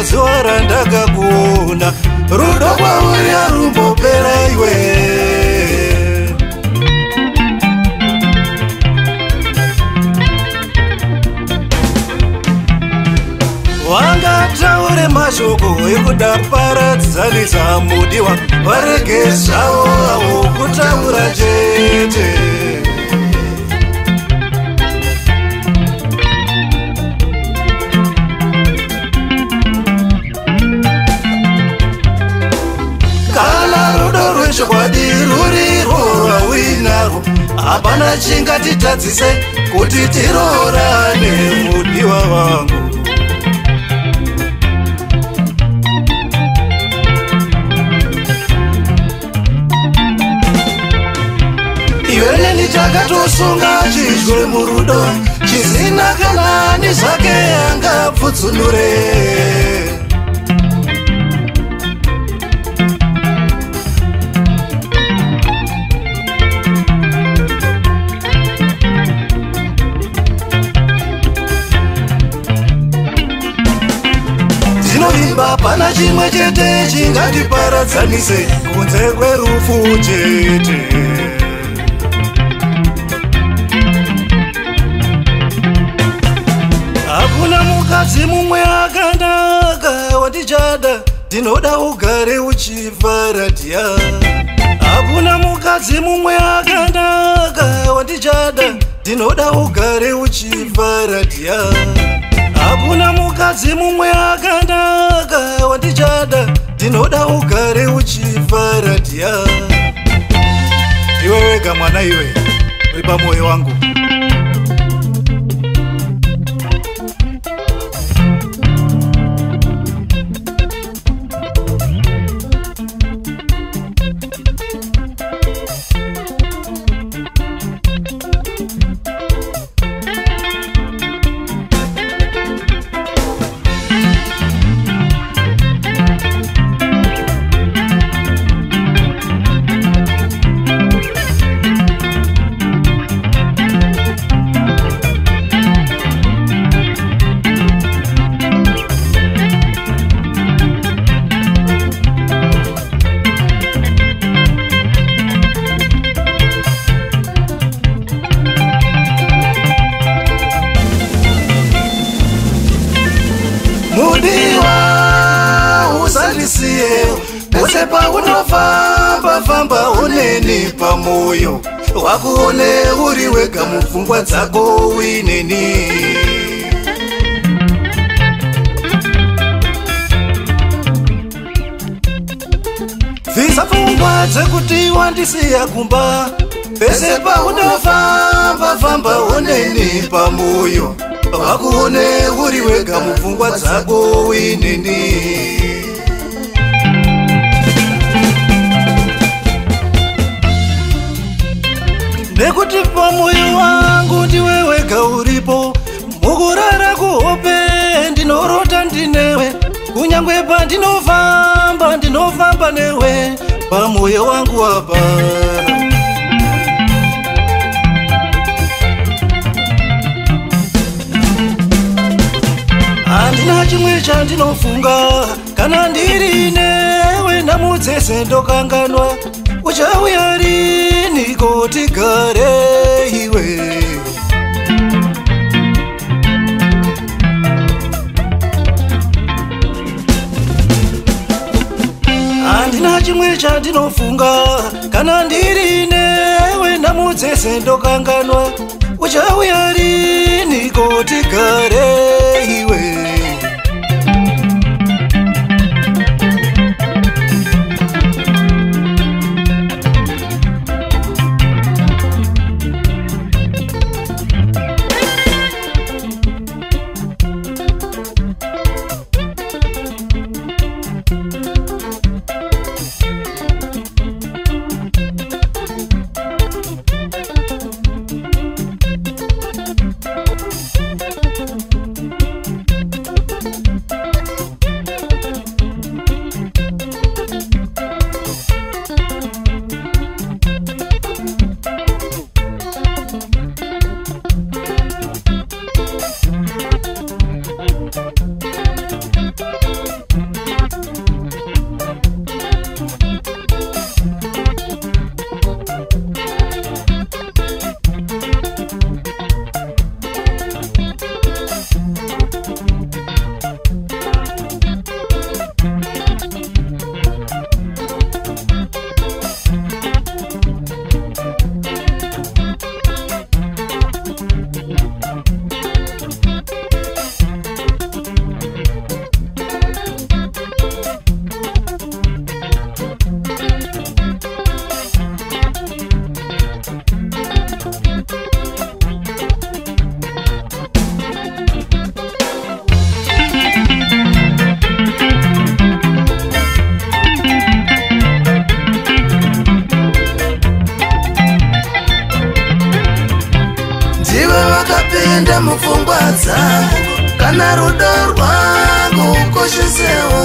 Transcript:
zuva randakakuona rudo kwauri harumbopera iwe wangataure mashoko ekuda kuparadzanisa mudiwa varege zvavo avo kutaura chete kana rudo rwechokwadi rurirwo rwauinarwo hapana chingatitadzise kuti tiroorane mudiwa wangu iwe neni takatosunga chizwe murudo chisina kana ani zvake angapfutsunure ndinovimba pana chimwe chete chingatiparadzanise kunze kwerufu chete hakuna mukadzi mumwe akanaka wandichada ndinoda ugare uchifaradhiya hakuna mukadzi mumwe akanaka wandichada ndinoda ugare uchifaradhiya hakuna mukadzi mumwe akanaka wandichada ndinoda ugare uchifaradhiya iwe wega mwana iwe uri pamwoyo wangu mudiwa usandisiye pese paunofamba famba uneni pamoyo wakuone uri wega mupfungwa dzako uineni bvisa pfungwa dzekuti wandisiya kumba pese paunofamba famba uneni pamoyo wakuone uri wega mupfungwa dzako uineni nekuti pamoyo wangu ndiwe wega uripo mukurara kuhope ndinorota ndinewe kunyangwe pandinofamba newe pamoyo wangu apa handina chimwe chandinofunga kana ndiri newe namudzese ndokanganwa uchauya rini kotigare iwe handina chimwe chandinofunga kana ndiri newe namudzese ndokanganwa uchauya rini kotigare iwe dzangu kana rudo rwangu ukoshesewo